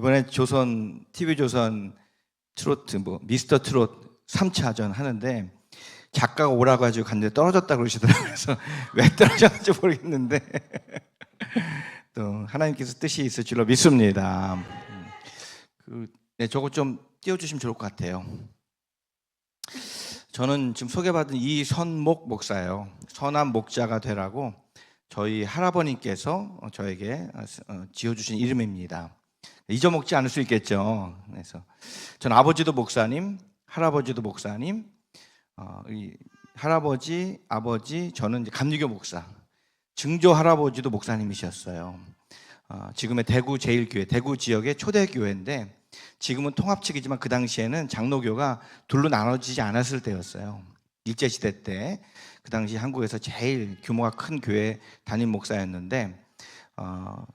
이번에 TV조선 트로트 미스터 트롯 3차전 하는데 작가가 오라고 가지고 갔는데 떨어졌다고 그러시더라고요. 그래서 왜 떨어졌는지 모르겠는데 또 하나님께서 뜻이 있을 줄로 믿습니다. 저거 좀 띄워주시면 좋을 것 같아요. 저는 지금 소개받은 이선목 목사예요. 선한 목자가 되라고 저희 할아버님께서 저에게 지어주신 이름입니다. 잊어먹지 않을 수 있겠죠. 그래서 전 아버지도 목사님, 할아버지도 목사님, 할아버지, 아버지, 저는 이제 감리교 목사, 증조 할아버지도 목사님이셨어요. 지금의 대구 제1교회, 대구 지역의 초대교회인데 지금은 통합측이지만 그 당시에는 장로교가 둘로 나눠지지 않았을 때였어요. 일제시대 때 그 당시 한국에서 제일 규모가 큰 교회 담임 목사였는데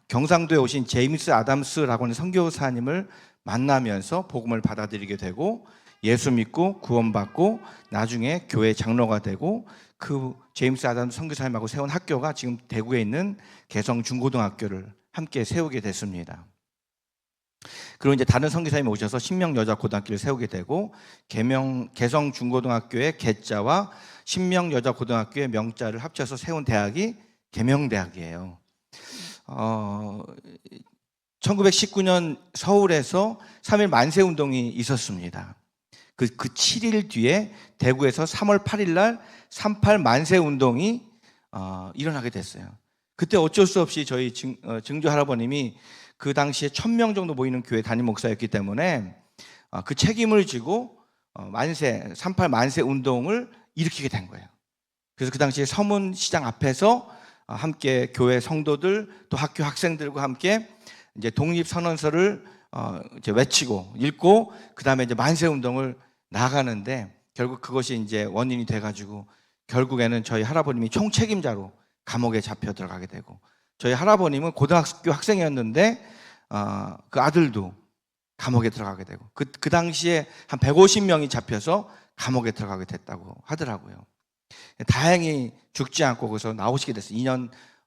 경상도에 오신 제임스 아담스라고 하는 선교사님을 만나면서 복음을 받아들이게 되고 예수 믿고 구원받고 나중에 교회 장로가 되고 그 제임스 아담스 선교사님하고 세운 학교가 지금 대구에 있는 개성 중고등학교를 함께 세우게 됐습니다. 그리고 이제 다른 선교사님이 오셔서 신명여자고등학교를 세우게 되고 개성 중고등학교의 개자와 신명여자고등학교의 명자를 합쳐서 세운 대학이 계명대학이에요. 1919년 서울에서 3.1 만세운동이 있었습니다. 그 7일 뒤에 대구에서 3월 8일 날 3.8 만세운동이 일어나게 됐어요. 그때 어쩔 수 없이 저희 증조 할아버님이 그 당시에 1000명 정도 모이는 교회 담임 목사였기 때문에 그 책임을 지고 3.8 만세 운동을 일으키게 된 거예요. 그래서 그 당시에 서문시장 앞에서 함께 교회 성도들 또 학교 학생들과 함께 이제 독립선언서를 이제 외치고 읽고 그 다음에 이제 만세 운동을 나가는데 결국 그것이 이제 원인이 돼가지고 결국에는 저희 할아버님이 총책임자로 감옥에 잡혀 들어가게 되고 저희 할아버님은 고등학교 학생이었는데 그 아들도 감옥에 들어가게 되고 그 당시에 한 150명이 잡혀서 감옥에 들어가게 됐다고 하더라고요. 다행히 죽지 않고 거기서 나오시게 됐어요.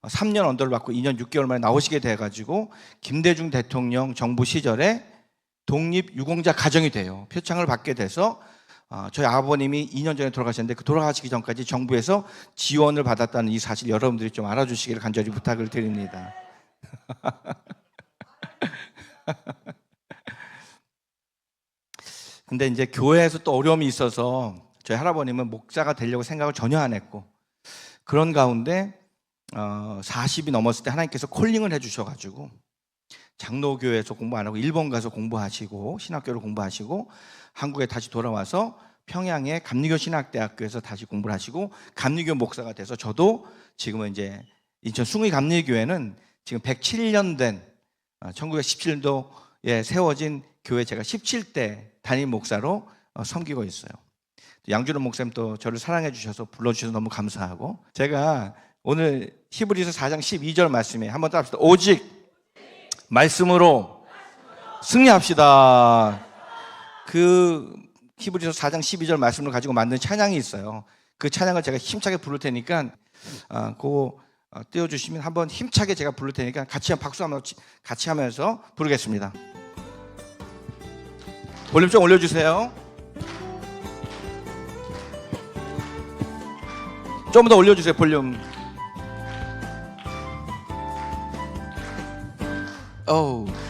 3년 언더를 받고 2년 6개월 만에 나오시게 돼가지고 김대중 대통령 정부 시절에 독립유공자 가정이 돼요. 표창을 받게 돼서 저희 아버님이 2년 전에 돌아가셨는데 그 돌아가시기 전까지 정부에서 지원을 받았다는 이 사실 여러분들이 좀 알아주시기를 간절히 부탁을 드립니다. 근데 이제 교회에서 또 어려움이 있어서 저희 할아버님은 목사가 되려고 생각을 전혀 안 했고 그런 가운데 40이 넘었을 때 하나님께서 콜링을 해주셔가지고 장로교회에서 공부 안 하고 일본 가서 공부하시고 신학교를 공부하시고 한국에 다시 돌아와서 평양의 감리교 신학대학교에서 다시 공부를 하시고 감리교 목사가 돼서 저도 지금은 이제 인천 숭의 감리교회는 지금 107년 된 1917년도에 세워진 교회 제가 17대 담임 목사로 섬기고 있어요. 양준호 목사님 또 저를 사랑해 주셔서 불러주셔서 너무 감사하고 제가 오늘 히브리서 4장 12절 말씀에 한번 따라합시다. 오직 말씀으로 승리합시다. 그 히브리서 4장 12절 말씀을 가지고 만든 찬양이 있어요. 그 찬양을 제가 힘차게 부를 테니까 그거 띄워주시면 한번 힘차게 제가 부를 테니까 같이 박수 한번 같이 하면서 부르겠습니다. 볼륨 좀 올려주세요. 좀 더 올려주세요. 볼륨.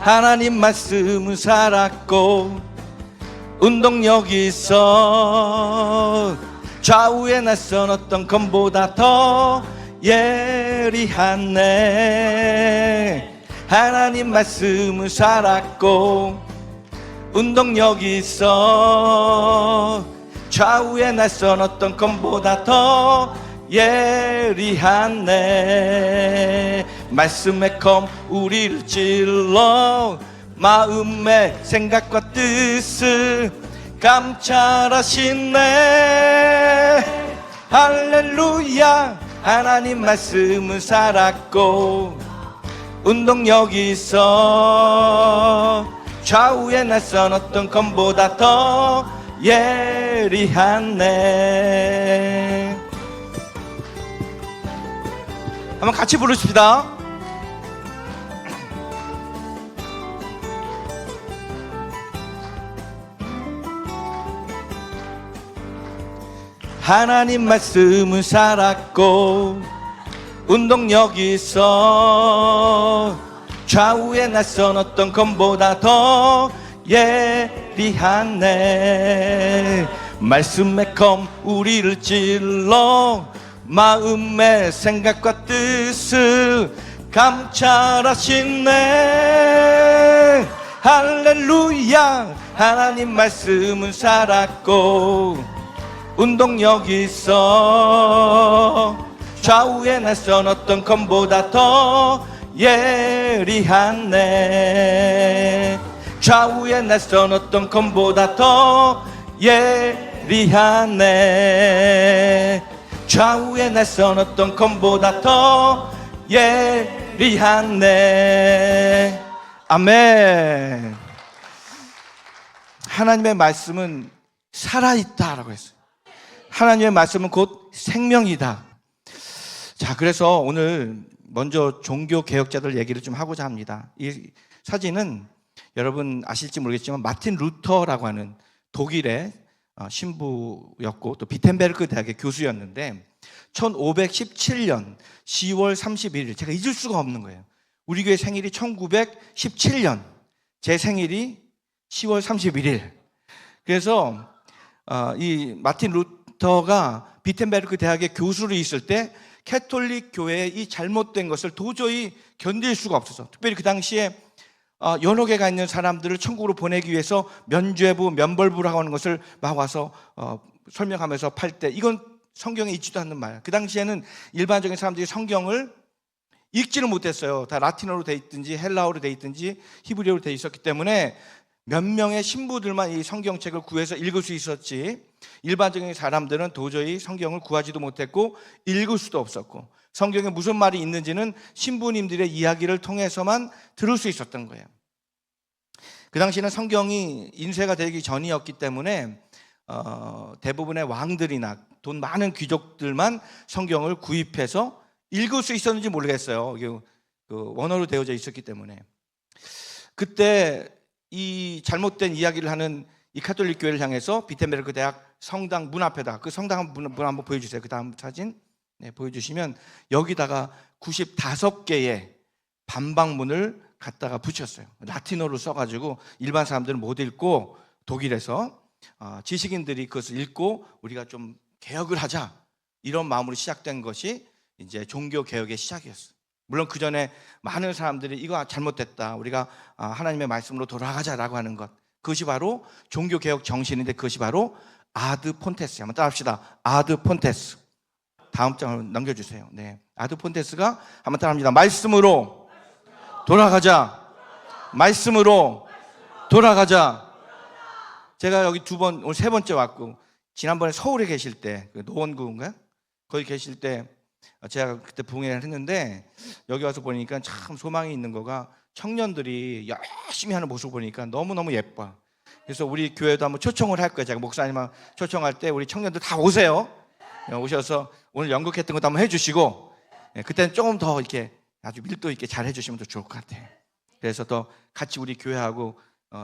하나님 말씀은 살았고 운동력이 있어 좌우에 낯선 어떤 검보다 더 예리하네. 하나님 말씀은 살았고 운동력이 있어 좌우에 낯선 어떤 검보다 더 예리하네. 말씀의 검 우리를 찔러 마음의 생각과 뜻을 감찰하시네. 할렐루야. 하나님 말씀은 살았고 운동력이 있어 좌우에 낯선 어떤 검보다 더 예리하네. 한번 같이 부르십시다. 하나님 말씀은 살았고 운동력이 있어 좌우에 낯선 어떤 검보다 더 예리하네. 말씀의 검 우리를 찔러 마음의 생각과 뜻을 감찰하시네. 할렐루야. 하나님 말씀은 살았고 운동력이 있어 좌우에 낯선 어떤 검보다 더 예리하네. 좌우에 낯선 어떤 검보다 더 예리하네. 좌우에 낯선 어떤 검보다 더 예리하네. 아멘. 하나님의 말씀은 살아있다라고 했어요. 하나님의 말씀은 곧 생명이다. 자, 그래서 오늘 먼저 종교 개혁자들 얘기를 좀 하고자 합니다. 이 사진은 여러분 아실지 모르겠지만 마틴 루터라고 하는 독일의 신부였고 또 비텐베르크 대학의 교수였는데 1517년 10월 31일 제가 잊을 수가 없는 거예요. 우리 교회 생일이 1917년, 제 생일이 10월 31일. 그래서 이 마틴 루터가 비텐베르크 대학의 교수로 있을 때 캐톨릭 교회의 이 잘못된 것을 도저히 견딜 수가 없어서, 특별히 그 당시에 여러 개가 있는 사람들을 천국으로 보내기 위해서 면죄부, 면벌부라고 하는 것을 막 와서 설명하면서 팔 때, 이건 성경에 있지도 않는 말. 그 당시에는 일반적인 사람들이 성경을 읽지를 못했어요. 다 라틴어로 돼 있든지 헬라어로 돼 있든지 히브리어로 돼 있었기 때문에 몇 명의 신부들만 이 성경책을 구해서 읽을 수 있었지, 일반적인 사람들은 도저히 성경을 구하지도 못했고 읽을 수도 없었고, 성경에 무슨 말이 있는지는 신부님들의 이야기를 통해서만 들을 수 있었던 거예요. 그 당시에는 성경이 인쇄가 되기 전이었기 때문에 대부분의 왕들이나 돈 많은 귀족들만 성경을 구입해서 읽을 수 있었는지 모르겠어요. 원어로 되어져 있었기 때문에. 그때 이 잘못된 이야기를 하는 이 가톨릭 교회를 향해서 비텐베르크 대학 성당 문 앞에다, 그 성당 문 한번 보여주세요. 그 다음 사진 보여주시면 여기다가 95개의 반박문을 갖다가 붙였어요. 라틴어로 써가지고 일반 사람들은 못 읽고 독일에서 지식인들이 그것을 읽고 우리가 좀 개혁을 하자, 이런 마음으로 시작된 것이 이제 종교 개혁의 시작이었어요. 물론 그 전에 많은 사람들이 이거 잘못됐다, 우리가 하나님의 말씀으로 돌아가자라고 하는 것, 그것이 바로 종교 개혁 정신인데, 그것이 바로 아드 폰테스. 한번 따라합시다. 아드 폰테스. 다음 장을 넘겨주세요. 네, 아드 폰테스가 한번 따라합니다. 말씀으로 돌아가자. 말씀으로 돌아가자. 제가 여기 오늘 세 번째 왔고, 지난번에 서울에 계실 때, 노원구인가요? 거기 계실 때 제가 그때 부흥회를 했는데, 여기 와서 보니까 참 소망이 있는 거가, 청년들이 열심히 하는 모습을 보니까 너무너무 예뻐. 그래서 우리 교회도 한번 초청을 할 거예요. 제가 목사님만 초청할 때 우리 청년들 다 오세요. 오셔서 오늘 연극했던 것도 한번 해주시고, 그때는 조금 더 이렇게 아주 밀도 있게 잘 해주시면 더 좋을 것 같아요. 그래서 더 같이 우리 교회하고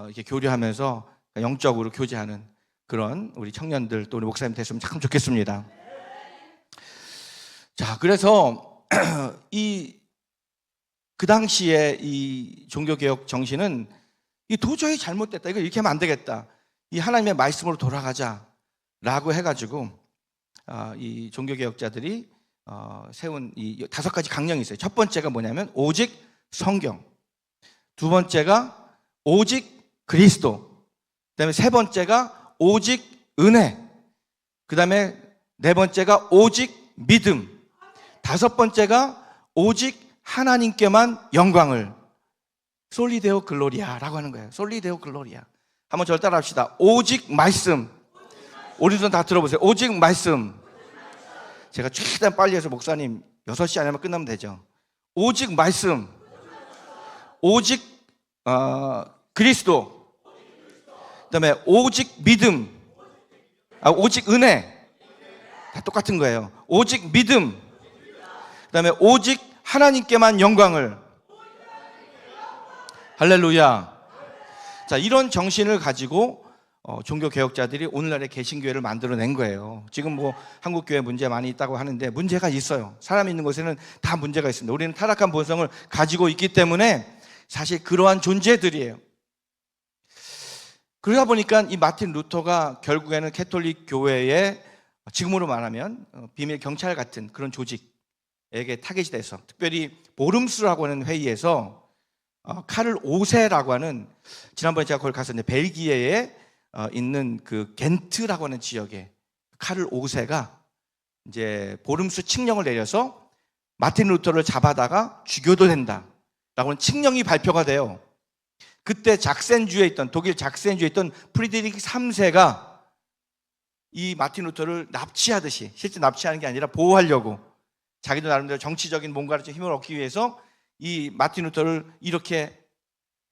이렇게 교류하면서 영적으로 교제하는 그런 우리 청년들, 또 우리 목사님 됐으면 참 좋겠습니다. 자, 그래서 그 당시에 이 종교개혁 정신은 이 도저히 잘못됐다, 이거 이렇게 하면 안 되겠다, 이 하나님의 말씀으로 돌아가자라고 해가지고 이 종교개혁자들이 세운 이 5가지 강령이 있어요. 첫 번째가 뭐냐면 오직 성경, 두 번째가 오직 그리스도, 그다음에 세 번째가 오직 은혜, 그다음에 네 번째가 오직 믿음, 다섯 번째가 오직 하나님께만 영광을, 솔리데오 글로리아라고 하는 거예요. 솔리데오 글로리아. 한번 저를 따라 합시다. 오직 말씀. 우리 손 다 들어보세요. 오직 말씀. 제가 최대한 빨리 해서 목사님 6시 안에만 끝나면 되죠. 오직 말씀, 오직 그리스도, 그다음에 오직 믿음, 오직 은혜, 다 똑같은 거예요. 오직 믿음, 그다음에 오직 하나님께만 영광을. 할렐루야. 자, 이런 정신을 가지고 종교 개혁자들이 오늘날의 개신교회를 만들어낸 거예요. 지금 뭐 한국 교회 문제 많이 있다고 하는데 문제가 있어요. 사람 있는 곳에는 다 문제가 있습니다. 우리는 타락한 본성을 가지고 있기 때문에 사실 그러한 존재들이에요. 그러다 보니까 이 마틴 루터가 결국에는 캐톨릭 교회의 지금으로 말하면 비밀 경찰 같은 그런 조직에게 타겟이 돼서, 특별히 보름스라고 하는 회의에서 카를 5세라고 하는, 지난번에 제가 거기 갔었는데 벨기에에 있는 그 겐트라고 하는 지역에 카를 5세가 이제 보름수 칙령을 내려서 마틴 루터를 잡아다가 죽여도 된다라고 하는 칙령이 발표가 돼요. 그때 작센주에 있던, 독일 작센주에 있던 프리드리히 3세가 이 마틴 루터를 납치하듯이, 실제 납치하는 게 아니라 보호하려고 자기도 나름대로 정치적인 뭔가를 좀 힘을 얻기 위해서 이 마틴 루터를 이렇게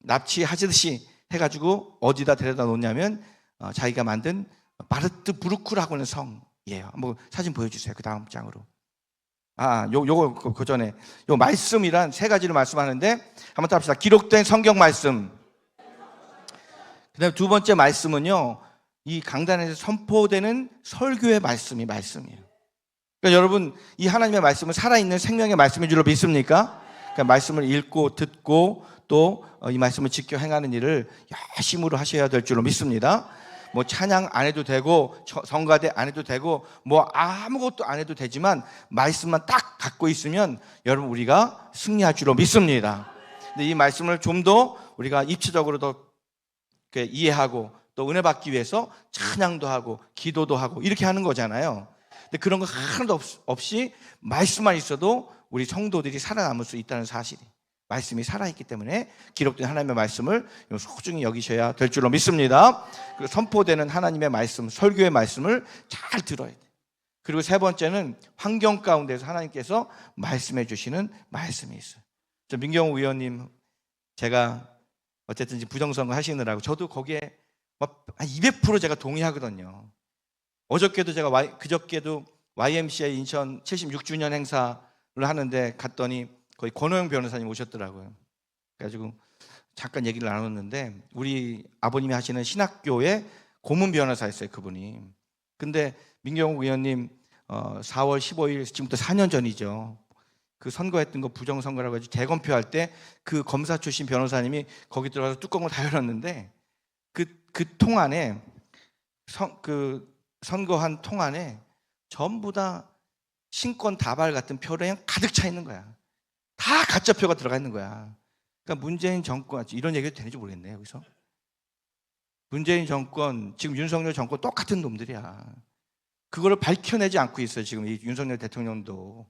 납치하듯이 해가지고 어디다 데려다 놓냐면 자기가 만든 마르트부르크라고 하는 성이에요. 한번 사진 보여주세요. 그 다음 장으로. 요거 그 전에 요 말씀이란 세 가지를 말씀하는데 한번 따봅시다. 기록된 성경 말씀. 그다음에 두 번째 말씀은요, 이 강단에서 선포되는 설교의 말씀이에요. 그러니까 여러분, 이 하나님의 말씀은 살아있는 생명의 말씀인 줄로 믿습니까? 그러니까 말씀을 읽고 듣고 또 이 말씀을 지켜 행하는 일을 열심으로 하셔야 될 줄로 믿습니다. 뭐 찬양 안 해도 되고 성가대 안 해도 되고 뭐 아무것도 안 해도 되지만 말씀만 딱 갖고 있으면 여러분 우리가 승리할 줄로 믿습니다. 근데 이 말씀을 좀 더 우리가 입체적으로 더 이해하고 또 은혜 받기 위해서 찬양도 하고 기도도 하고 이렇게 하는 거잖아요. 근데 그런 거 하나도 없이 말씀만 있어도 우리 성도들이 살아남을 수 있다는 사실이, 말씀이 살아있기 때문에 기록된 하나님의 말씀을 소중히 여기셔야 될 줄로 믿습니다. 그리고 선포되는 하나님의 말씀, 설교의 말씀을 잘 들어야 돼요. 그리고 세 번째는 환경 가운데서 하나님께서 말씀해 주시는 말씀이 있어요. 민경호 의원님, 제가 어쨌든 부정선거 하시느라고 저도 거기에 한 200% 제가 동의하거든요. 어저께도 제가 그저께도 YMCA 인천 76주년 행사를 하는데 갔더니 거의 권호영 변호사님 오셨더라고요. 그래가지고 잠깐 얘기를 나눴는데 우리 아버님이 하시는 신학교의 고문 변호사였어요, 그분이. 근데 민경욱 의원님 4월 15일 지금부터 4년 전이죠. 그 선거했던 거 부정선거라고 해서 재검표할 때 그 검사 출신 변호사님이 거기 들어가서 뚜껑을 다 열었는데 그 통 안에 선거한 통 안에 전부 다 신권 다발 같은 표로 가득 차 있는 거야. 다 가짜표가 들어가 있는 거야. 그러니까 문재인 정권, 이런 얘기도 되는지 모르겠네 여기서. 문재인 정권, 지금 윤석열 정권 똑같은 놈들이야. 그거를 밝혀내지 않고 있어요 지금 이 윤석열 대통령도.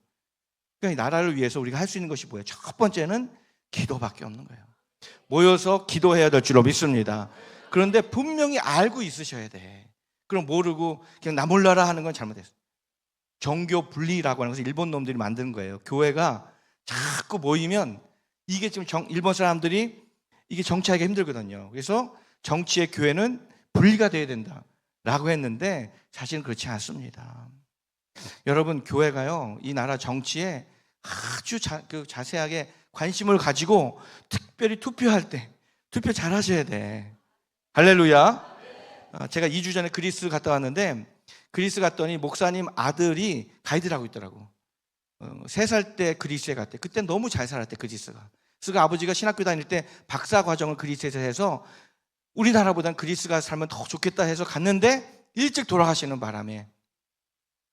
그러니까 이 나라를 위해서 우리가 할 수 있는 것이 뭐예요? 첫 번째는 기도밖에 없는 거예요. 모여서 기도해야 될 줄로 믿습니다. 그런데 분명히 알고 있으셔야 돼. 그럼 모르고 그냥 나 몰라라 하는 건 잘못했어요. 정교 분리라고 하는 것을 일본 놈들이 만든 거예요. 교회가 자꾸 모이면 이게 지금 일본 사람들이 이게 정치하기가 힘들거든요. 그래서 정치의 교회는 분리가 돼야 된다라고 했는데 사실은 그렇지 않습니다. 여러분, 교회가요 이 나라 정치에 아주 자세하게 관심을 가지고 특별히 투표할 때 투표 잘 하셔야 돼. 할렐루야. 제가 2주 전에 그리스 갔다 왔는데 그리스 갔더니 목사님 아들이 가이드를 하고 있더라고. 3살 때 그리스에 갔대. 그때 너무 잘 살았대 그리스가. 그래서 아버지가 신학교 다닐 때 박사 과정을 그리스에서 해서 우리나라보다는 그리스가 살면 더 좋겠다 해서 갔는데 일찍 돌아가시는 바람에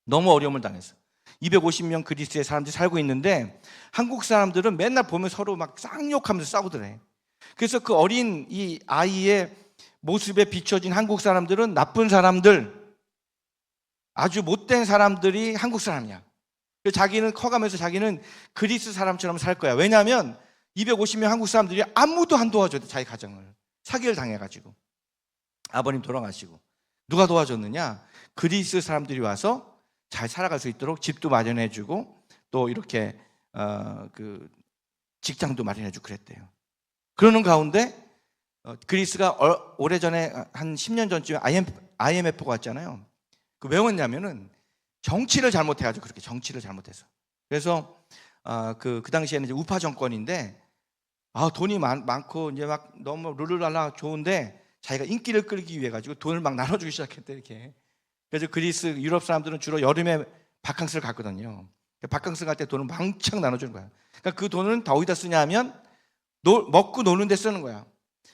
너무 어려움을 당했어. 250명 그리스에 사람들이 살고 있는데 한국 사람들은 맨날 보면 서로 막 쌍욕하면서 싸우더래. 그래서 그 어린 이 아이의 모습에 비춰진 한국 사람들은 나쁜 사람들, 아주 못된 사람들이 한국 사람이야. 자기는 커가면서 자기는 그리스 사람처럼 살 거야. 왜냐하면 250명 한국 사람들이 아무도 안 도와줘도 자기 가정을 사기를 당해가지고 아버님 돌아가시고 누가 도와줬느냐? 그리스 사람들이 와서 잘 살아갈 수 있도록 집도 마련해주고 또 이렇게 그 직장도 마련해주고 그랬대요. 그러는 가운데 그리스가 오래전에 한 10년 전쯤에 IMF가 왔잖아요. 그 왜 왔냐면은 정치를 잘못해가지고 그렇게 정치를 잘못해서. 그래서 그 당시에는 이제 우파 정권인데 돈이 많고 이제 막 너무 룰루랄라 좋은데 자기가 인기를 끌기 위해 가지고 돈을 막 나눠주기 시작했대, 이렇게. 그래서 그리스, 유럽 사람들은 주로 여름에 바캉스를 갔거든요. 바캉스 갈 때 돈을 왕창 나눠주는 거야. 그러니까 그 돈은 다 어디다 쓰냐 하면 먹고 노는 데 쓰는 거야.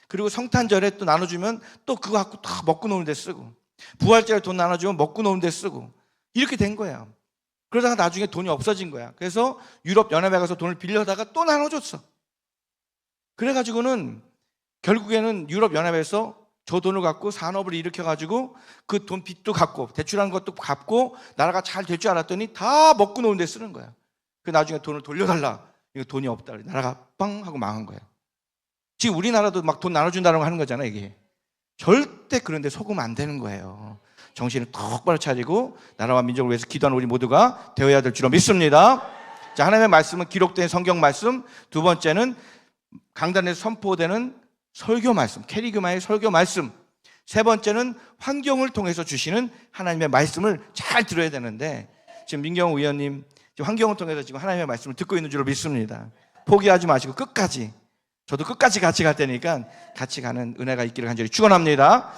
그리고 성탄절에 또 나눠주면 또 그거 갖고 다 먹고 노는 데 쓰고, 부활절에 돈 나눠주면 먹고 노는 데 쓰고, 이렇게 된 거야. 그러다가 나중에 돈이 없어진 거야. 그래서 유럽 연합에 가서 돈을 빌려다가 또 나눠줬어. 그래가지고는 결국에는 유럽 연합에서 저 돈을 갖고 산업을 일으켜가지고 그 돈 빚도 갚고 대출한 것도 갚고 나라가 잘 될 줄 알았더니 다 먹고 노는 데 쓰는 거야. 그 나중에 돈을 돌려달라. 이거 돈이 없다. 나라가 빵 하고 망한 거야. 지금 우리나라도 막 돈 나눠준다는 거 하는 거잖아, 이게. 절대 그런데 속으면 안 되는 거예요. 정신을 똑바로 차리고 나라와 민족을 위해서 기도하는 우리 모두가 되어야 될 줄로 믿습니다. 자, 하나님의 말씀은 기록된 성경 말씀, 두 번째는 강단에서 선포되는 설교 말씀, 캐리그마의 설교 말씀, 세 번째는 환경을 통해서 주시는 하나님의 말씀을 잘 들어야 되는데, 지금 민경호 의원님 지금 환경을 통해서 지금 하나님의 말씀을 듣고 있는 줄로 믿습니다. 포기하지 마시고 끝까지, 저도 끝까지 같이 갈 테니까 같이 가는 은혜가 있기를 간절히 축원합니다.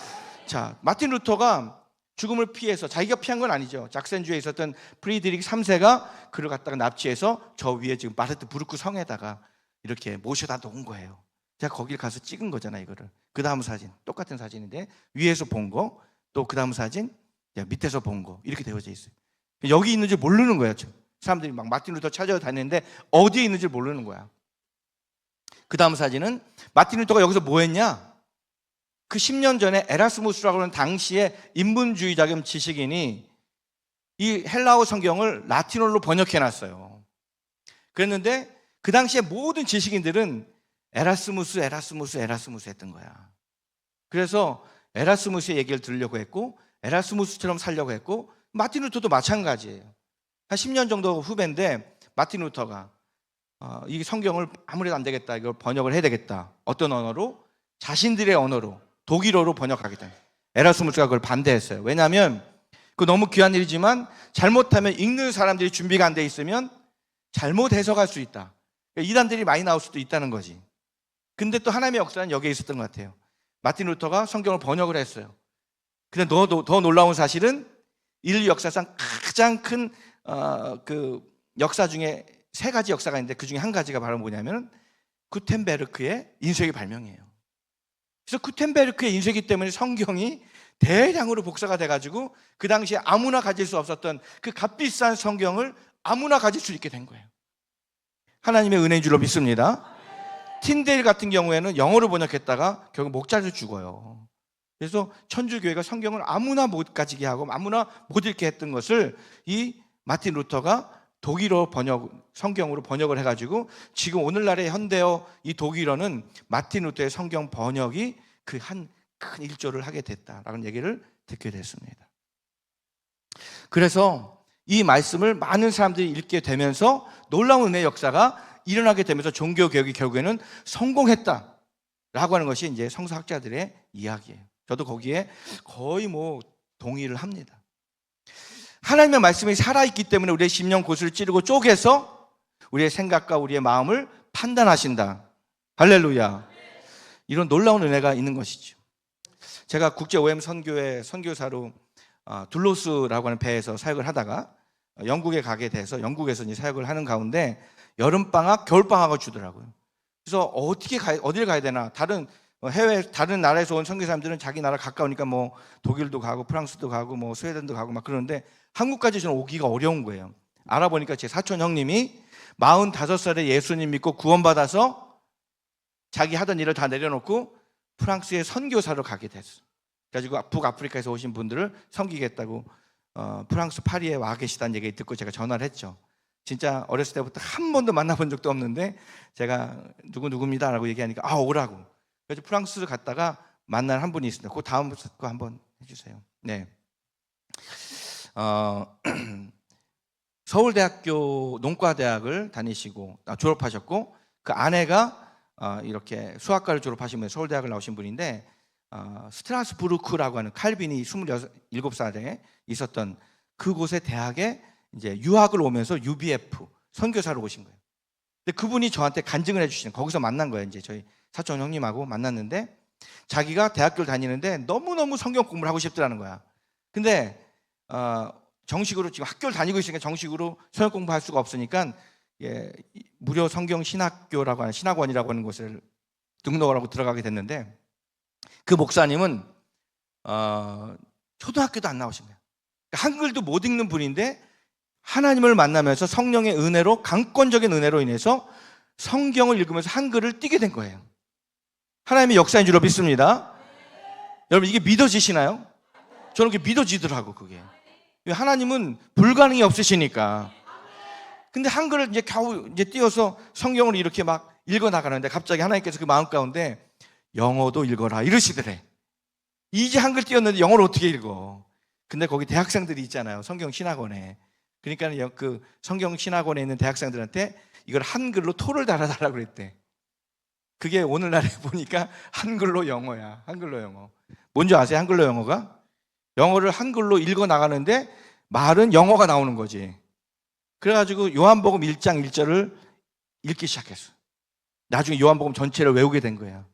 자, 마틴 루터가 죽음을 피해서, 자기가 피한 건 아니죠. 작센주에 있었던 프리드리히 3세가 그를 갖다가 납치해서 저 위에 지금 마르트부르크 성에다가 이렇게 모셔다 놓은 거예요. 제가 거길 가서 찍은 거잖아요, 이거를. 그 다음 사진, 똑같은 사진인데 위에서 본 거, 또 그 다음 사진, 밑에서 본 거, 이렇게 되어져 있어요. 여기 있는지 모르는 거예요. 사람들이 막 마틴 루터 찾아다니는데 어디에 있는지 모르는 거야. 그 다음 사진은 마틴 루터가 여기서 뭐 했냐? 그 10년 전에 에라스무스라고 하는 당시의 인문주의자 겸 지식인이 이 헬라어 성경을 라틴어로 번역해 놨어요. 그랬는데 그 당시에 모든 지식인들은 에라스무스 했던 거야. 그래서 에라스무스의 얘기를 들으려고 했고, 에라스무스처럼 살려고 했고, 마틴 루터도 마찬가지예요. 한 10년 정도 후배인데 마틴 루터가 이 성경을 아무래도 안 되겠다, 이걸 번역을 해야 되겠다. 어떤 언어로? 자신들의 언어로, 독일어로 번역하겠다. 에라스무스가 그걸 반대했어요. 왜냐하면 그 너무 귀한 일이지만 잘못하면 읽는 사람들이 준비가 안 돼 있으면 잘못 해석할 수 있다. 이단들이 많이 나올 수도 있다는 거지. 근데 또 하나님의 역사는 여기에 있었던 것 같아요. 마틴 루터가 성경을 번역을 했어요. 근데 더 놀라운 사실은 인류 역사상 가장 큰 그 역사 중에 세 가지 역사가 있는데 그 중에 한 가지가 바로 뭐냐면 구텐베르크의 인쇄기 발명이에요. 그래서 구텐베르크의 인쇄기 때문에 성경이 대량으로 복사가 돼가지고 그 당시에 아무나 가질 수 없었던 그 값비싼 성경을 아무나 가질 수 있게 된 거예요. 하나님의 은혜인 줄로 믿습니다. 틴데일 같은 경우에는 영어로 번역했다가 결국 목자에서 죽어요. 그래서 천주교회가 성경을 아무나 못 가지게 하고 아무나 못 읽게 했던 것을 이 마틴 루터가 독일어 성경으로 번역을 해가지고 지금 오늘날의 현대어 이 독일어는 마틴 루터의 성경 번역이 그 한 큰 일조를 하게 됐다라는 얘기를 듣게 됐습니다. 그래서 이 말씀을 많은 사람들이 읽게 되면서 놀라운 은혜의 역사가 일어나게 되면서 종교개혁이 결국에는 성공했다라고 하는 것이 이제 성서학자들의 이야기예요. 저도 거기에 거의 동의를 합니다. 하나님의 말씀이 살아있기 때문에 우리의 심령 고수를 찌르고 쪼개서 우리의 생각과 우리의 마음을 판단하신다. 할렐루야. 이런 놀라운 은혜가 있는 것이죠. 제가 국제 OM 선교회 선교사로 둘로스라고 하는 배에서 사역을 하다가 영국에 가게 돼서 영국에서 이제 사역을 하는 가운데 여름방학, 겨울방학을 주더라고요. 그래서 어디를 가야 되나? 다른 나라에서 온 선교사님들은 자기 나라 가까우니까 독일도 가고 프랑스도 가고 스웨덴도 가고 막 그러는데 한국까지 저는 오기가 어려운 거예요. 알아보니까 제 사촌 형님이 45살에 예수님 믿고 구원받아서 자기 하던 일을 다 내려놓고 프랑스의 선교사로 가게 됐어. 그래가지고 북아프리카에서 오신 분들을 섬기겠다고 프랑스 파리에 와 계시다는 얘기 듣고 제가 전화를 했죠. 진짜 어렸을 때부터 한 번도 만나본 적도 없는데 제가 누구입니다 라고 얘기하니까 오라고. 그래서 프랑스를 갔다가 만난 한 분이 있습니다. 그 다음 거 한번 해주세요. 네. 서울대학교 농과대학을 다니시고 졸업하셨고 그 아내가 이렇게 수학과를 졸업하시면서 서울대학을 나오신 분인데 스트라스부르크라고 하는 칼빈이 27살에 있었던 그곳의 대학에 이제 유학을 오면서 UBF 선교사로 오신 거예요. 근데 그분이 저한테 간증을 해주시는 거기서 만난 거예요. 이제 저희 사촌 형님하고 만났는데 자기가 대학교를 다니는데 너무너무 성경 공부를 하고 싶더라는 거야. 근데 정식으로 지금 학교를 다니고 있으니까 정식으로 성경 공부할 수가 없으니까 무료 성경 신학교라고 하는 신학원이라고 하는 곳을 등록을 하고 들어가게 됐는데, 그 목사님은 초등학교도 안 나오신 거야. 한글도 못 읽는 분인데 하나님을 만나면서 성령의 은혜로, 강권적인 은혜로 인해서 성경을 읽으면서 한글을 띄게 된 거예요. 하나님의 역사인 줄로 믿습니다. 여러분, 이게 믿어지시나요? 저는 그게 믿어지더라고, 그게. 하나님은 불가능이 없으시니까. 근데 한글을 이제 겨우 이제 띄어서 성경을 이렇게 막 읽어 나가는데 갑자기 하나님께서 그 마음 가운데 영어도 읽어라 이러시더래. 이제 한글 띄었는데 영어를 어떻게 읽어? 근데 거기 대학생들이 있잖아요, 성경 신학원에. 그러니까 그 성경 신학원에 있는 대학생들한테 이걸 한글로 토를 달아달라고 그랬대. 그게 오늘날에 보니까 한글로 영어야. 한글로 영어. 뭔지 아세요? 한글로 영어가? 영어를 한글로 읽어 나가는데 말은 영어가 나오는 거지. 그래가지고 요한복음 1장 1절을 읽기 시작했어. 나중에 요한복음 전체를 외우게 된 거야.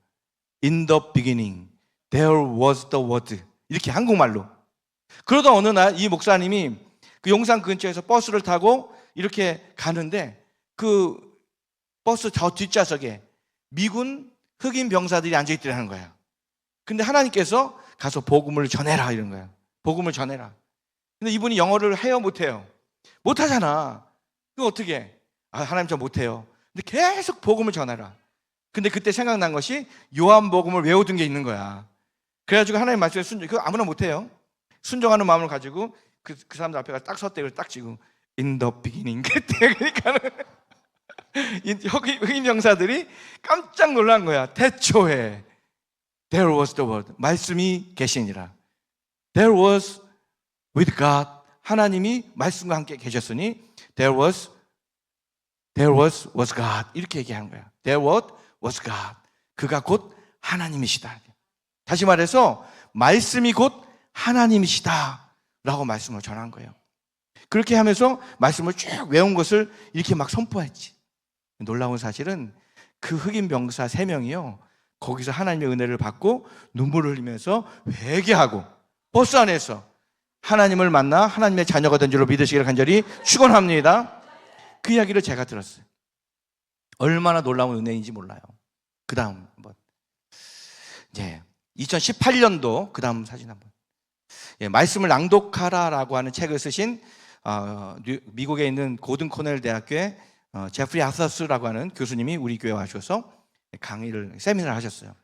In the beginning there was the word. 이렇게 한국말로. 그러다 어느 날 이 목사님이 그 용산 근처에서 버스를 타고 이렇게 가는데 그 버스 저 뒷좌석에 미군 흑인 병사들이 앉아있더라는 거야. 근데 하나님께서 가서 복음을 전해라 이런 거야. 복음을 전해라. 근데 이분이 영어를 해요, 못해요? 못하잖아. 그거 어떻게 해? 하나님 저 못해요. 근데 계속 복음을 전해라. 근데 그때 생각난 것이 요한복음을 외워둔 게 있는 거야. 그래가지고 하나님 말씀에 그거 아무나 못해요. 순종하는 마음을 가지고 그 사람들 앞에 가서 딱 섰대. 그래서 딱 지금 In the beginning. 그때 그러니까는 흑인 병사들이 깜짝 놀란 거야. 태초에 There was the word. 말씀이 계시니라. There was with God. 하나님이 말씀과 함께 계셨으니 There was God. 이렇게 얘기하는 거야. There was God. 그가 곧 하나님이시다. 다시 말해서 말씀이 곧 하나님이시다 라고 말씀을 전한 거예요. 그렇게 하면서 말씀을 쭉 외운 것을 이렇게 막 선포했지. 놀라운 사실은 그 흑인 병사 3명이요 거기서 하나님의 은혜를 받고 눈물을 흘리면서 회개하고 버스 안에서 하나님을 만나 하나님의 자녀가 된 줄로 믿으시기를 간절히 축원합니다. 그 이야기를 제가 들었어요. 얼마나 놀라운 은혜인지 몰라요. 그 다음 한번 2018년도 그 다음 사진 한번. 말씀을 낭독하라라고 하는 책을 쓰신 미국에 있는 고든 코넬 대학교의 제프리 아서스라고 하는 교수님이 우리 교회에 와주셔서 세미나를 하셨어요.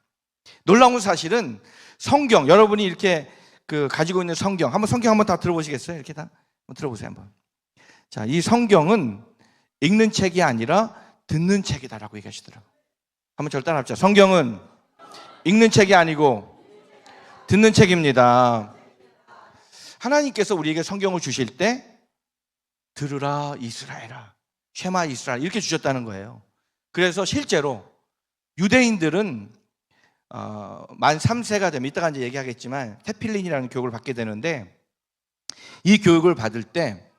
놀라운 사실은 성경, 여러분이 이렇게 가지고 있는 성경 한번 다 들어보시겠어요? 이렇게 다 한번 들어보세요 한번. 자, 이 성경은 읽는 책이 아니라 듣는 책이다라고 얘기하시더라고요. 한번 저를 따라합시다. 성경은 읽는 책이 아니고 듣는 책입니다. 하나님께서 우리에게 성경을 주실 때 들으라 이스라엘아, 쉐마 이스라엘 이렇게 주셨다는 거예요. 그래서 실제로 유대인들은 만 3세가 되면 이따가 이제 얘기하겠지만 테필린이라는 교육을 받게 되는데 이 교육을 받을 때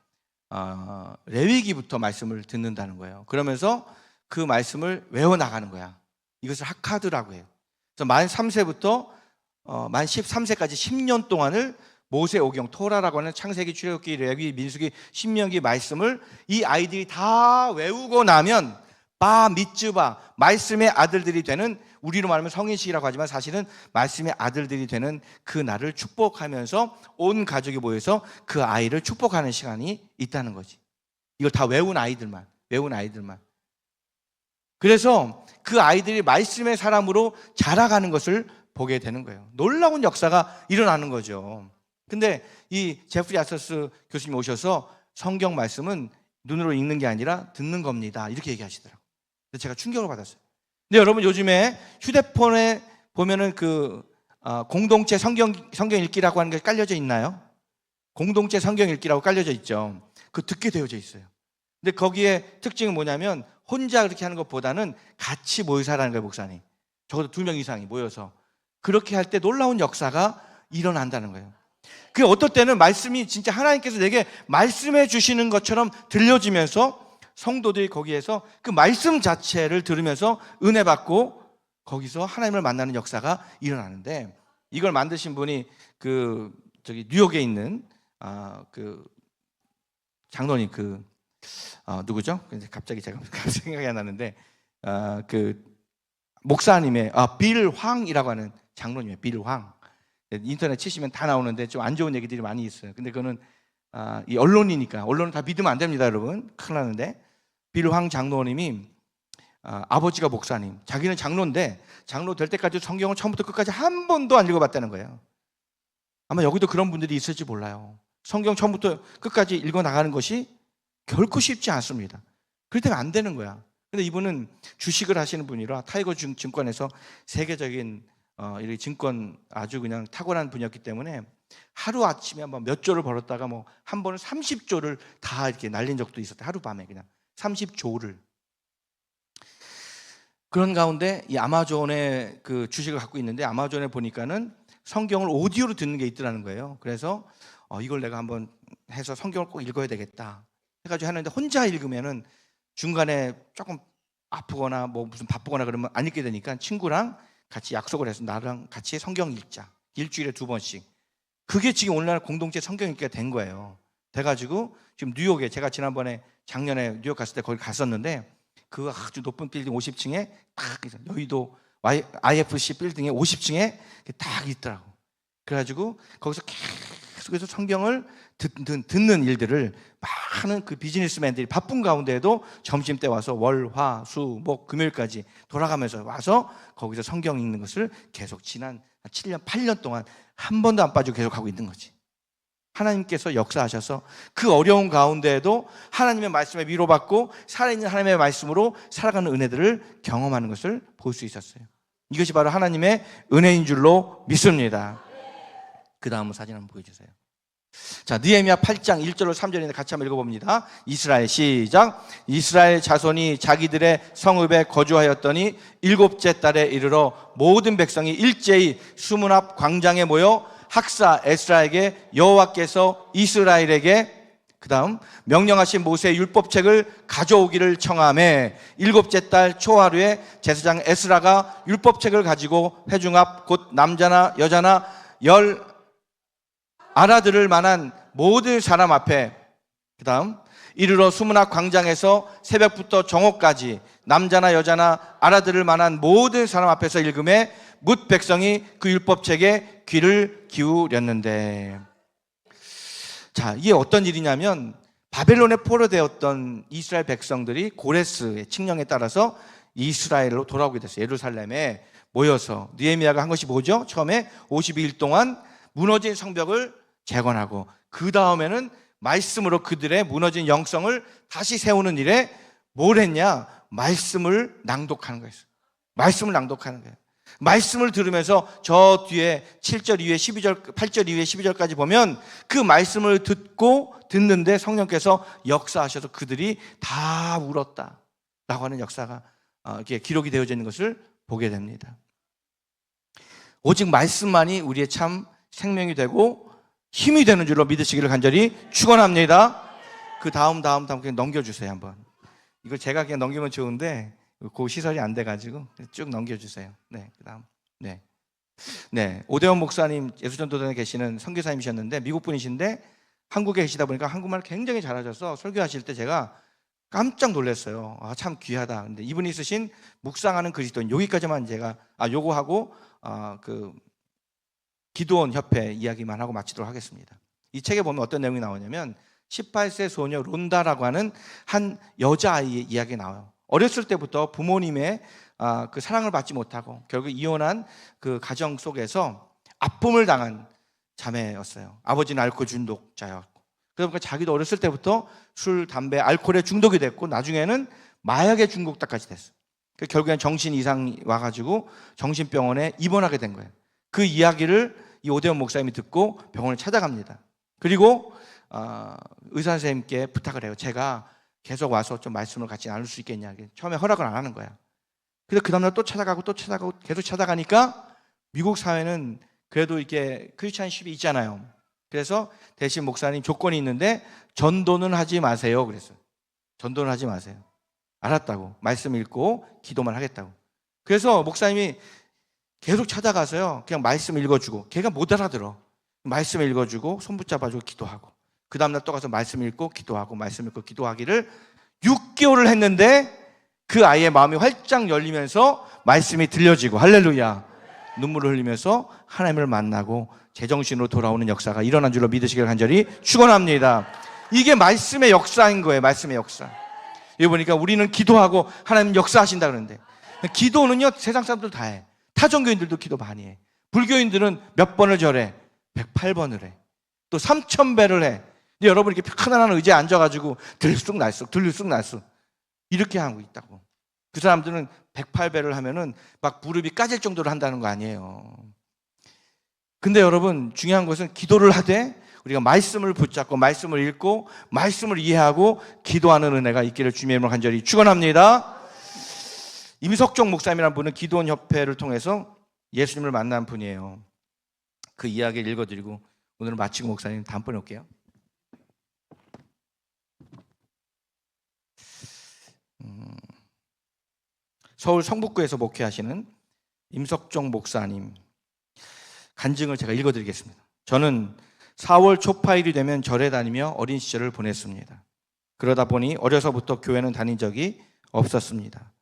레위기부터 말씀을 듣는다는 거예요. 그러면서 그 말씀을 외워나가는 거야. 이것을 하카드라고 해요. 그래서 만 3세부터 만 13세까지 10년 동안을 모세오경, 토라라고 하는 창세기, 출애굽기, 레위기, 민수기, 신명기 말씀을 이 아이들이 다 외우고 나면 바 미츠바, 말씀의 아들들이 되는, 우리로 말하면 성인식이라고 하지만 사실은 말씀의 아들들이 되는 그 날을 축복하면서 온 가족이 모여서 그 아이를 축복하는 시간이 있다는 거지. 이걸 다 외운 아이들만. 그래서 그 아이들이 말씀의 사람으로 자라가는 것을 보게 되는 거예요. 놀라운 역사가 일어나는 거죠. 근데 이 제프리 아서스 교수님 오셔서 성경 말씀은 눈으로 읽는 게 아니라 듣는 겁니다. 이렇게 얘기하시더라고요. 그래서 제가 충격을 받았어요. 근데 여러분 요즘에 휴대폰에 보면은 공동체 성경 읽기라고 하는 게 깔려져 있나요? 공동체 성경 읽기라고 깔려져 있죠. 듣게 되어져 있어요. 근데 거기에 특징은 뭐냐면 혼자 그렇게 하는 것보다는 같이 모여서 하라는 거예요, 목사님. 적어도 2명 이상이 모여서. 그렇게 할 때 놀라운 역사가 일어난다는 거예요. 그게 어떨 때는 말씀이 진짜 하나님께서 내게 말씀해 주시는 것처럼 들려지면서 성도들이 거기에서 그 말씀 자체를 들으면서 은혜 받고 거기서 하나님을 만나는 역사가 일어나는데, 이걸 만드신 분이 뉴욕에 있는 그 장로님 누구죠? 갑자기 제가 생각이 안 나는데 그 목사님의 빌 황이라고 하는 장로님이에요. 빌 황. 인터넷 치시면 다 나오는데 좀 안 좋은 얘기들이 많이 있어요. 근데 그거는 이 언론이니까, 언론은 다 믿으면 안 됩니다, 여러분. 큰일 나는데, 빌 황 장로님이 아버지가 목사님, 자기는 장로인데 장로 될 때까지 성경을 처음부터 끝까지 한 번도 안 읽어봤다는 거예요. 아마 여기도 그런 분들이 있을지 몰라요. 성경 처음부터 끝까지 읽어 나가는 것이 결코 쉽지 않습니다. 그럴 때는 안 되는 거야. 근데 이분은 주식을 하시는 분이라 타이거 증권에서 세계적인 이 증권 아주 그냥 탁월한 분이었기 때문에 하루 아침에 한번 몇 조를 벌었다가 뭐 한 번은 30조를 다 이렇게 날린 적도 있었대. 하루 밤에 그냥 30조를. 그런 가운데 이 아마존에 그 주식을 갖고 있는데, 아마존에 보니까는 성경을 오디오로 듣는 게 있더라는 거예요. 그래서 이걸 내가 한번 해서 성경을 꼭 읽어야 되겠다 해가지고 하는데, 혼자 읽으면은 중간에 조금 아프거나 뭐 무슨 바쁘거나 그러면 안 읽게 되니까 친구랑 같이 약속을 해서 나랑 같이 성경 읽자. 일주일에 2번씩. 그게 지금 오늘날 공동체 성경 읽기가 된 거예요. 돼가지고 지금 뉴욕에, 제가 지난번에 작년에 뉴욕 갔을 때 거기 갔었는데, 그 아주 높은 빌딩 50층에 딱 여의도 IFC 빌딩에 50층에 딱 있더라고. 그래가지고 거기서 계속해서 성경을 듣는 일들을 많은 그 비즈니스맨들이 바쁜 가운데에도 점심 때 와서 월, 화, 수, 목, 금요일까지 돌아가면서 와서 거기서 성경 읽는 것을 계속 지난 7년, 8년 동안 한 번도 안 빠지고 계속 하고 있는 거지. 하나님께서 역사하셔서 그 어려운 가운데에도 하나님의 말씀에 위로받고 살아있는 하나님의 말씀으로 살아가는 은혜들을 경험하는 것을 볼 수 있었어요. 이것이 바로 하나님의 은혜인 줄로 믿습니다. 그 다음 사진 한번 보여주세요. 자, 느헤미야 8장 1절로 3절인데 같이 한번 읽어봅니다. 이스라엘, 시작. 이스라엘 자손이 자기들의 성읍에 거주하였더니 7째 달에 이르러 모든 백성이 일제히 수문 앞 광장에 모여 학사 에스라에게 여호와께서 이스라엘에게 그 다음 명령하신 모세의 율법책을 가져오기를 청하매, 7째 달 초하루에 제사장 에스라가 율법책을 가지고 회중 앞 곧 남자나 여자나 알아들을 만한 모든 사람 앞에, 그 다음 이르러 수문 앞 광장에서 새벽부터 정오까지 남자나 여자나 알아들을 만한 모든 사람 앞에서 읽음에 뭇 백성이 그 율법책에 귀를 기울였는데. 자, 이게 어떤 일이냐면, 바벨론에 포로되었던 이스라엘 백성들이 고레스의 칙령에 따라서 이스라엘로 돌아오게 됐어요. 예루살렘에 모여서 느헤미야가 한 것이 뭐죠? 처음에 52일 동안 무너진 성벽을 재건하고, 그 다음에는 말씀으로 그들의 무너진 영성을 다시 세우는 일에 뭘 했냐? 말씀을 낭독하는 거였어요. 말씀을 낭독하는 거예요. 말씀을 들으면서 저 뒤에 7절 이후에 12절, 8절 이후에 12절까지 보면 그 말씀을 듣는데 성령께서 역사하셔서 그들이 다 울었다 라고 하는 역사가 이렇게 기록이 되어져 있는 것을 보게 됩니다. 오직 말씀만이 우리의 참 생명이 되고 힘이 되는 줄로 믿으시기를 간절히 축원합니다. 그 다음 그냥 넘겨주세요. 한번. 이거 제가 그냥 넘기면 좋은데 그 시설이 안 돼가지고 쭉 넘겨주세요. 네, 그 다음. 네, 오대원 목사님 예수전도단에 계시는 선교사님이셨는데, 미국 분이신데 한국에 계시다 보니까 한국말을 굉장히 잘하셔서 설교하실 때 제가 깜짝 놀랐어요. 참 귀하다. 근데 이분이 쓰신 묵상하는 그리스도인, 여기까지만 제가 요거하고 그 기도원 협회 이야기만 하고 마치도록 하겠습니다. 이 책에 보면 어떤 내용이 나오냐면, 18세 소녀 론다라고 하는 한 여자아이의 이야기가 나와요. 어렸을 때부터 부모님의 그 사랑을 받지 못하고 결국 이혼한 그 가정 속에서 아픔을 당한 자매였어요. 아버지는 알코올 중독자였고, 그러니까 자기도 어렸을 때부터 술, 담배, 알코올에 중독이 됐고 나중에는 마약의 중독자까지 됐어요. 결국엔 정신 이상이 와가지고 정신병원에 입원하게 된 거예요. 그 이야기를 이 오대원 목사님이 듣고 병원을 찾아갑니다. 그리고 의사 선생님께 부탁을 해요. 제가 계속 와서 좀 말씀을 같이 나눌 수 있겠냐. 처음에 허락을 안 하는 거야. 그래서 그 다음날 또 찾아가고 계속 찾아가니까 미국 사회는 그래도 이렇게 크리스찬십이 있잖아요. 그래서 대신 목사님 조건이 있는데 전도는 하지 마세요. 그랬어요. 전도는 하지 마세요. 알았다고. 말씀 읽고 기도만 하겠다고. 그래서 목사님이 계속 찾아가서요, 그냥 말씀 읽어주고, 걔가 못 알아들어. 말씀 읽어주고 손 붙잡아주고 기도하고, 그 다음날 또 가서 말씀 읽고 기도하고 말씀 읽고 기도하기를 6개월을 했는데 그 아이의 마음이 활짝 열리면서 말씀이 들려지고, 할렐루야, 눈물을 흘리면서 하나님을 만나고 제정신으로 돌아오는 역사가 일어난 줄로 믿으시길 간절히 축원합니다. 이게 말씀의 역사인 거예요. 말씀의 역사. 여기 보니까 우리는 기도하고 하나님 역사하신다 그러는데, 기도는요 세상 사람들 다 해. 타종교인들도 기도 많이 해. 불교인들은 몇 번을 절해? 108번을 해. 또 3000배를 해. 근데 여러분 이렇게 편안한 의자에 앉아가지고 들쑥날쑥 이렇게 하고 있다고. 그 사람들은 108배를 하면은 막 무릎이 까질 정도로 한다는 거 아니에요. 근데 여러분 중요한 것은 기도를 하되 우리가 말씀을 붙잡고 말씀을 읽고 말씀을 이해하고 기도하는 은혜가 있기를 주님의 이름으로 간절히 축원합니다. 임석종 목사님이라는 분은 기도원 협회를 통해서 예수님을 만난 분이에요. 그 이야기를 읽어드리고 오늘은 마치고 목사님 다음번에 올게요. 서울 성북구에서 목회하시는 임석종 목사님 간증을 제가 읽어드리겠습니다. 저는 4월 초파일이 되면 절에 다니며 어린 시절을 보냈습니다. 그러다 보니 어려서부터 교회는 다닌 적이 없었습니다.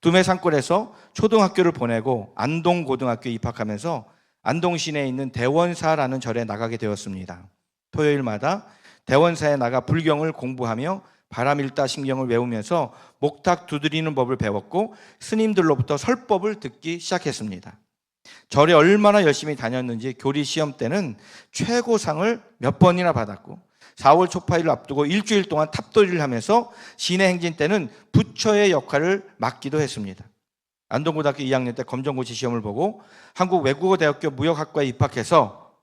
두메 산골에서 초등학교를 보내고 안동고등학교에 입학하면서 안동시내에 있는 대원사라는 절에 나가게 되었습니다. 토요일마다 대원사에 나가 불경을 공부하며 바람일다 신경을 외우면서 목탁 두드리는 법을 배웠고 스님들로부터 설법을 듣기 시작했습니다. 절에 얼마나 열심히 다녔는지 교리 시험 때는 최고상을 몇 번이나 받았고 4월 초파일을 앞두고 일주일 동안 탑도리를 하면서 시내 행진 때는 부처의 역할을 맡기도 했습니다. 안동고등학교 2학년 때 검정고시 시험을 보고 한국외국어대학교 무역학과에 입학해서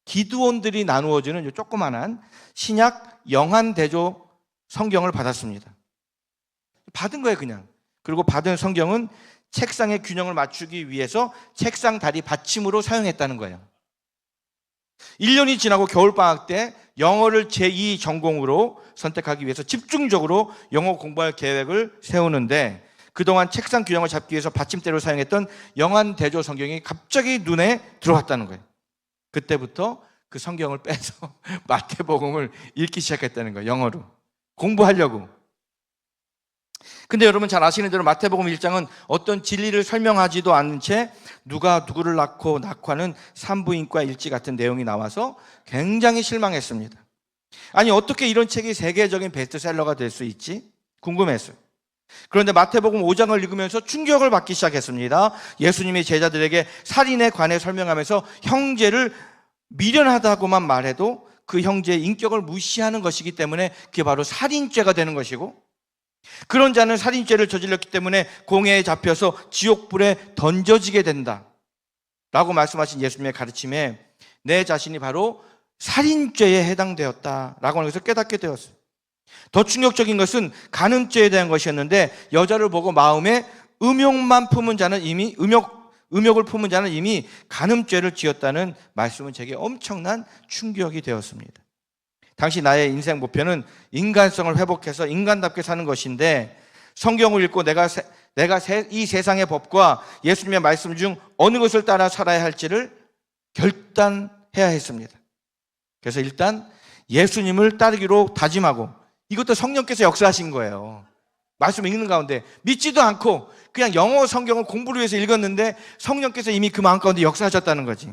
기도원들이 나누어주는 조그만한 신약 영한대조 성경을 받았습니다. 받은 거예요 그냥. 그리고 받은 성경은 책상의 균형을 맞추기 위해서 책상 다리 받침으로 사용했다는 거예요. 1년이 지나고 겨울방학 때 영어를 제2 전공으로 선택하기 위해서 집중적으로 영어 공부할 계획을 세우는데 그동안 책상 균형을 잡기 위해서 받침대로 사용했던 영한대조 성경이 갑자기 눈에 들어왔다는 거예요. 그때부터 그 성경을 빼서 마태복음을 읽기 시작했다는 거예요. 영어로 공부하려고. 근데 여러분 잘 아시는 대로 마태복음 1장은 어떤 진리를 설명하지도 않은 채 누가 누구를 낳고 낙화는 산부인과 일지 같은 내용이 나와서 굉장히 실망했습니다. 아니 어떻게 이런 책이 세계적인 베스트셀러가 될 수 있지? 궁금했어요. 그런데 마태복음 5장을 읽으면서 충격을 받기 시작했습니다. 예수님이 제자들에게 살인에 관해 설명하면서 형제를 미련하다고만 말해도 그 형제의 인격을 무시하는 것이기 때문에 그게 바로 살인죄가 되는 것이고, 그런 자는 살인죄를 저질렀기 때문에 공회에 잡혀서 지옥불에 던져지게 된다 라고 말씀하신 예수님의 가르침에 내 자신이 바로 살인죄에 해당되었다라고 하는 것을 깨닫게 되었어요. 더 충격적인 것은 간음죄에 대한 것이었는데 여자를 보고 마음에 음욕을 품은 자는 이미 간음죄를 지었다는 말씀은 제게 엄청난 충격이 되었습니다. 당시 나의 인생 목표는 인간성을 회복해서 인간답게 사는 것인데 성경을 읽고 내가 이 세상의 법과 예수님의 말씀 중 어느 것을 따라 살아야 할지를 결단해야 했습니다. 그래서 일단 예수님을 따르기로 다짐하고, 이것도 성령께서 역사하신 거예요. 말씀 읽는 가운데 믿지도 않고 그냥 영어 성경을 공부를 위해서 읽었는데 성령께서 이미 그 마음 가운데 역사하셨다는 거지.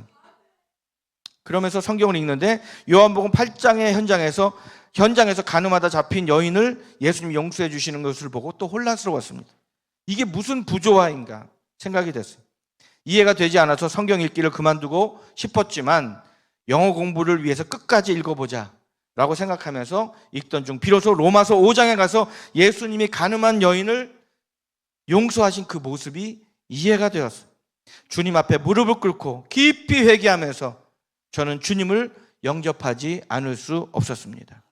그러면서 성경을 읽는데 요한복음 8장의 현장에서 간음하다 잡힌 여인을 예수님이 용서해 주시는 것을 보고 또 혼란스러웠습니다. 이게 무슨 부조화인가 생각이 됐어요. 이해가 되지 않아서 성경 읽기를 그만두고 싶었지만 영어 공부를 위해서 끝까지 읽어보자 라고 생각하면서 읽던 중 비로소 로마서 5장에 가서 예수님이 간음한 여인을 용서하신 그 모습이 이해가 되었어요. 주님 앞에 무릎을 꿇고 깊이 회개하면서 저는 주님을 영접하지 않을 수 없었습니다.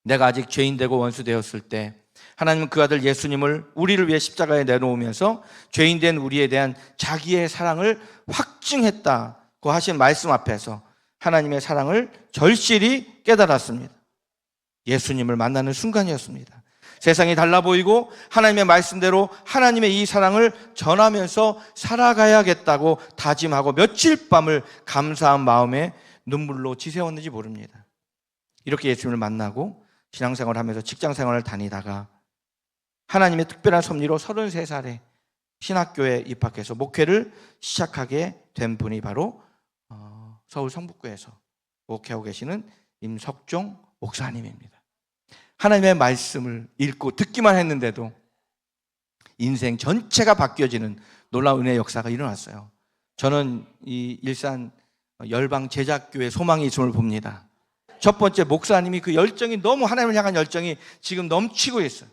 내가 아직 죄인 되고 원수 되었을 때 하나님은 그 아들 예수님을 우리를 위해 십자가에 내놓으면서 죄인 된 우리에 대한 자기의 사랑을 확증했다고 하신 말씀 앞에서 하나님의 사랑을 절실히 깨달았습니다. 예수님을 만나는 순간이었습니다. 세상이 달라 보이고 하나님의 말씀대로 하나님의 이 사랑을 전하면서 살아가야겠다고 다짐하고 며칠 밤을 감사한 마음에 눈물로 지새웠는지 모릅니다. 이렇게 예수님을 만나고 신앙생활을 하면서 직장생활을 다니다가 하나님의 특별한 섭리로 33살에 신학교에 입학해서 목회를 시작하게 된 분이 바로 서울 성북구에서 목회하고 계시는 임석종 목사님입니다. 하나님의 말씀을 읽고 듣기만 했는데도 인생 전체가 바뀌어지는 놀라운 은혜의 역사가 일어났어요. 저는 이 일산 열방 제자교회 소망이 있음을 봅니다. 첫 번째, 목사님이 그 열정이 너무 하나님을 향한 열정이 지금 넘치고 있어요.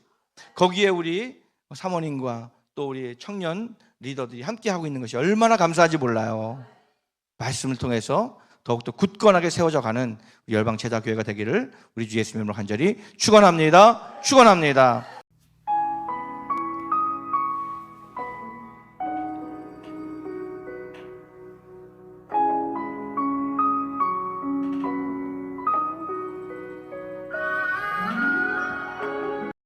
거기에 우리 사모님과 또 우리 청년 리더들이 함께 하고 있는 것이 얼마나 감사한지 몰라요. 말씀을 통해서 더욱더 굳건하게 세워져 가는 열방 제자교회가 되기를 우리 주 예수님으로 간절히 축원합니다. 축원합니다.